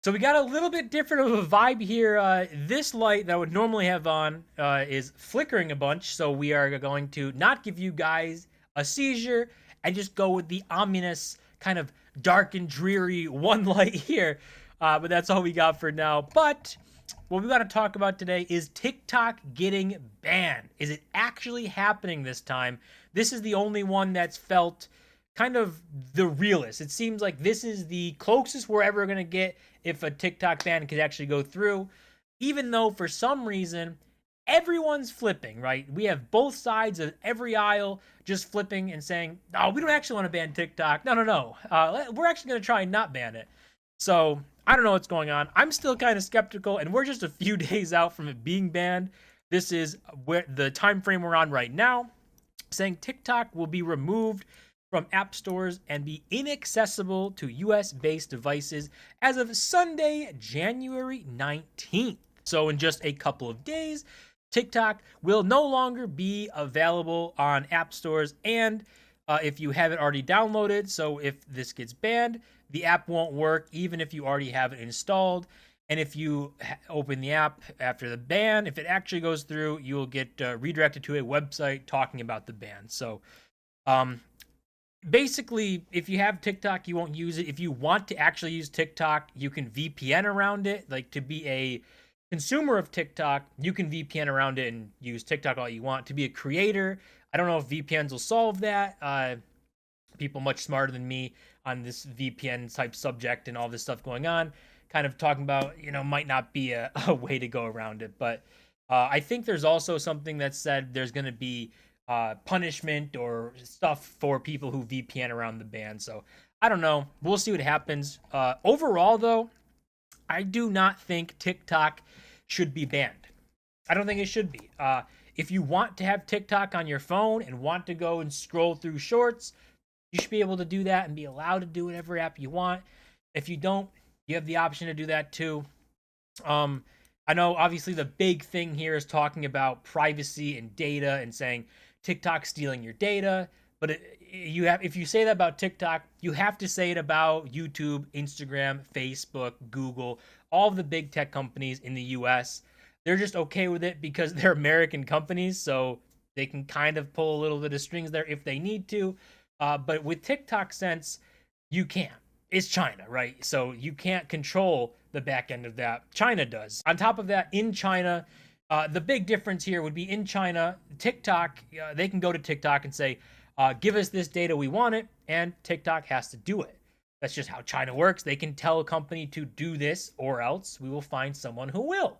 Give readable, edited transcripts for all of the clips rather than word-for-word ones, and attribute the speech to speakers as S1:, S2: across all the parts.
S1: So we got a little bit different of a vibe here. This light that I would normally have on is flickering a bunch, so we are going to not give you guys a seizure and just go with the ominous kind of dark and dreary one light here. But that's all we got for now. But what we got to talk about today is TikTok getting banned. Is it actually happening this time? This is the only one that's felt kind of the realest. It seems like this is the closest we're ever going to get if a TikTok ban could actually go through, even though for some reason everyone's flipping, right? We have both sides of every aisle just flipping and saying, "Oh, we don't actually want to ban TikTok. No, no, no. We're actually going to try and not ban it." So I don't know what's going on. I'm still kind of skeptical, and we're just a few days out from it being banned. This is where the time frame we're on right now, saying TikTok will be removed from app stores and be inaccessible to US based devices as of Sunday, January 19th. So, in just a couple of days, TikTok will no longer be available on app stores. And if you haven't already downloaded, so if this gets banned, the app won't work even if you already have it installed. And if you open the app after the ban, if it actually goes through, you will get redirected to a website talking about the ban. So, um, basically, if you have TikTok, you won't use it. If you want to actually use TikTok, you can VPN around it. Like, to be a consumer of TikTok, you can VPN around it and use TikTok all you want. To be a creator, I don't know if VPNs will solve that. People much smarter than me on this VPN type subject and all this stuff going on, kind of talking about, might not be a way to go around it. But I think there's also something that said there's going to be punishment or stuff for people who VPN around the ban. So I don't know. We'll see what happens. Overall, though, I do not think TikTok should be banned. I don't think it should be. If you want to have TikTok on your phone and want to go and scroll through shorts, you should be able to do that and be allowed to do whatever app you want. If you don't, you have the option to do that too. I know obviously the big thing here is talking about privacy and data and saying TikTok stealing your data, but if you say that about TikTok, you have to say it about YouTube, Instagram, Facebook, Google, all of the big tech companies in the US. They're just okay with it because they're American companies, so they can kind of pull a little bit of strings there if they need to. But with TikTok Sense, you can't. It's China, right? So you can't control the back end of that. China does. On top of that, in China, the big difference here would be in China, TikTok, they can go to TikTok and say, give us this data, we want it, and TikTok has to do it. That's just how China works. They can tell a company to do this, or else we will find someone who will.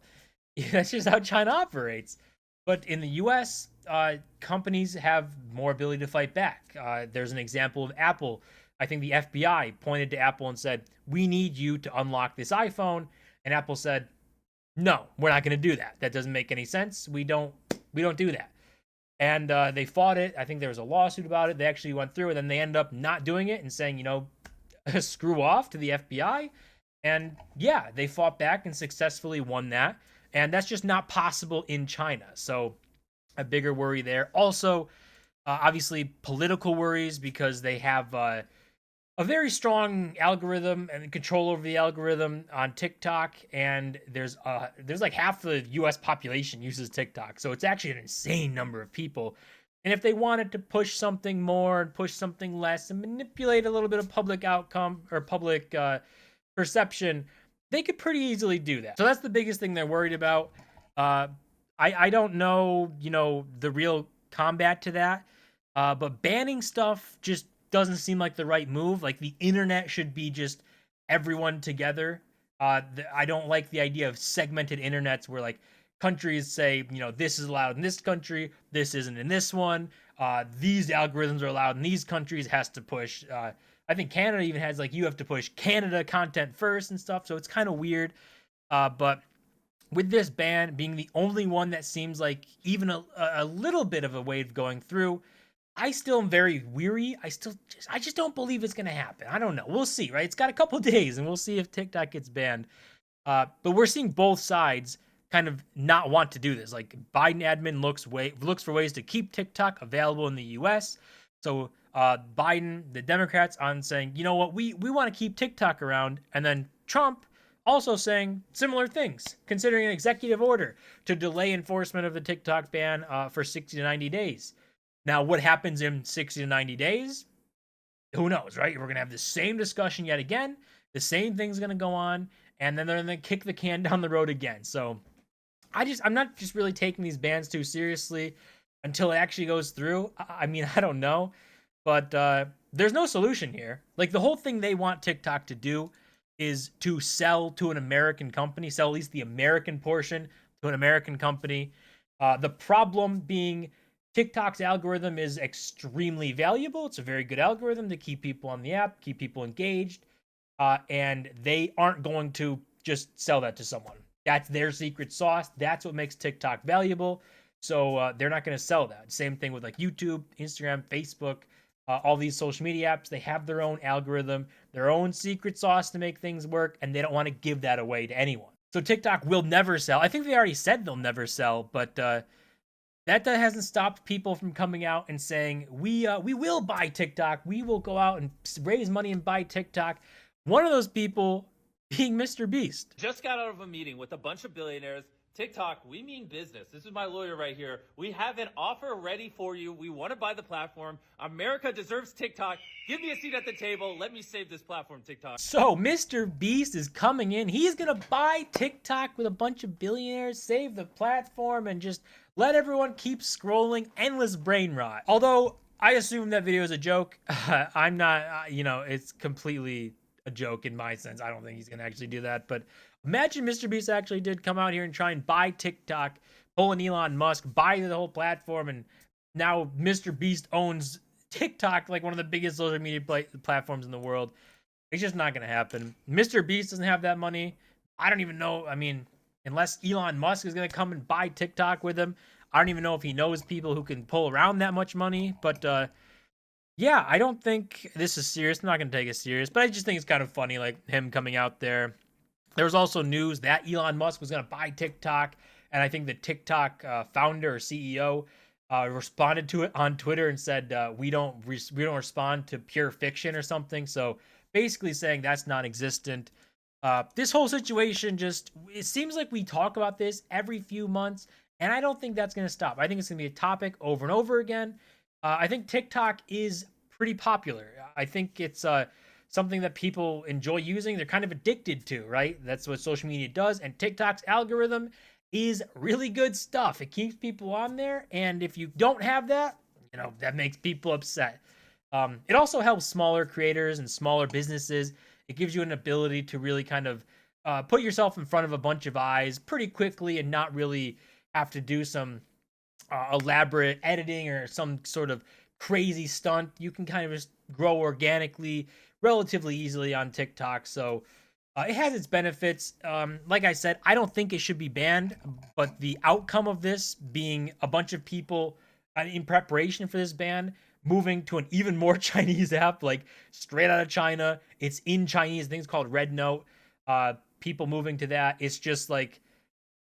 S1: That's just how China operates. But in the US, companies have more ability to fight back. There's an example of Apple. I think the FBI pointed to Apple and said, "We need you to unlock this iPhone." And Apple said, "No, we're not going to do that. That doesn't make any sense. We don't do that." And they fought it. I think there was a lawsuit about it. They actually went through it, and they ended up not doing it and saying, screw off to the FBI. And yeah, they fought back and successfully won that. And that's just not possible in China. So a bigger worry there. Also, obviously, political worries because they have a very strong algorithm and control over the algorithm on TikTok, and there's like half the U.S. population uses TikTok, so it's actually an insane number of people. And if they wanted to push something more and push something less and manipulate a little bit of public outcome or public perception, they could pretty easily do that. So that's the biggest thing they're worried about. I don't know, the real combat to that, but banning stuff just doesn't seem like the right move. Like, the internet should be just everyone together. I don't like the idea of segmented internets where like countries say, this is allowed in this country, this isn't in this one. These algorithms are allowed in these countries, has to push. I think Canada even has like you have to push Canada content first and stuff. So it's kind of weird. But with this ban being the only one that seems like even a little bit of a wave going through, I still am very weary. I just don't believe it's gonna happen. I don't know. We'll see, right? It's got a couple days, and we'll see if TikTok gets banned. But we're seeing both sides kind of not want to do this. Like, Biden admin looks for ways to keep TikTok available in the U.S. So Biden, the Democrats, on saying, you know what, we want to keep TikTok around, and then Trump also saying similar things, considering an executive order to delay enforcement of the TikTok ban for 60 to 90 days. Now, what happens in 60 to 90 days? Who knows, right? We're going to have the same discussion yet again. The same thing's going to go on, and then they're going to kick the can down the road again. So I'm not just really taking these bans too seriously until it actually goes through. I mean, I don't know, but there's no solution here. Like, the whole thing they want TikTok to do is to sell to an American company, sell at least the American portion to an American company. The problem being TikTok's algorithm is extremely valuable. It's a very good algorithm to keep people on the app, keep people engaged, and they aren't going to just sell that to someone. That's their secret sauce. That's what makes TikTok valuable. So they're not going to sell that. Same thing with like YouTube, Instagram, Facebook, all these social media apps. They have their own algorithm, their own secret sauce to make things work, and they don't want to give that away to anyone. So TikTok will never sell. I think they already said they'll never sell, but that hasn't stopped people from coming out and saying, we will buy TikTok. We will go out and raise money and buy TikTok. One of those people being Mr. Beast.
S2: Just got out of a meeting with a bunch of billionaires. TikTok, we mean business. This is my lawyer right here. We have an offer ready for you. We want to buy the platform. America deserves TikTok. Give me a seat at the table. Let me save this platform, TikTok.
S1: So Mr. Beast is coming in. He's going to buy TikTok with a bunch of billionaires, save the platform, and just let everyone keep scrolling. Endless brain rot. Although I assume that video is a joke. I'm not, it's completely a joke in my sense. I don't think he's going to actually do that. But imagine Mr. Beast actually did come out here and try and buy TikTok, pull an Elon Musk, buy the whole platform, and now Mr. Beast owns TikTok, like one of the biggest social media platforms in the world. It's just not going to happen. Mr. Beast doesn't have that money. I don't even know. I mean, unless Elon Musk is going to come and buy TikTok with him, I don't even know if he knows people who can pull around that much money. But yeah, I don't think this is serious. I'm not going to take it serious, but I just think it's kind of funny, like him coming out there. There was also news that Elon Musk was going to buy TikTok, and I think the TikTok founder or CEO responded to it on Twitter and said we don't respond to pure fiction or something. So basically saying that's non-existent. This whole situation it seems like we talk about this every few months, and I don't think that's going to stop. I think it's going to be a topic over and over again. I think TikTok is pretty popular. I think it's something that people enjoy using. They're kind of addicted to, right? That's what social media does. And TikTok's algorithm is really good stuff. It keeps people on there. And if you don't have that, that makes people upset. It also helps smaller creators and smaller businesses. It gives you an ability to really kind of put yourself in front of a bunch of eyes pretty quickly and not really have to do some elaborate editing or some sort of crazy stunt. You can kind of just grow organically relatively easily on TikTok. So it has its benefits. Like I said, I don't think it should be banned, but the outcome of this being a bunch of people in preparation for this ban moving to an even more Chinese app, like straight out of China. It's in Chinese. Things called Red Note. People moving to that. It's just like,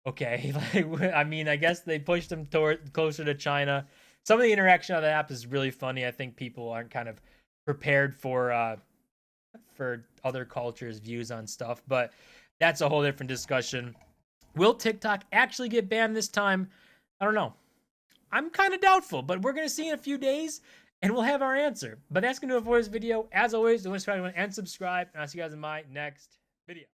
S1: okay, like, I mean, I guess they pushed them closer to China. Some of the interaction on the app is really funny. I think people aren't kind of prepared for other cultures' views on stuff, but that's a whole different discussion. Will TikTok actually get banned this time? I don't know. I'm kind of doubtful, but we're going to see in a few days, and we'll have our answer. But that's going to do it for this video. As always, don't forget to and subscribe, and I'll see you guys in my next video.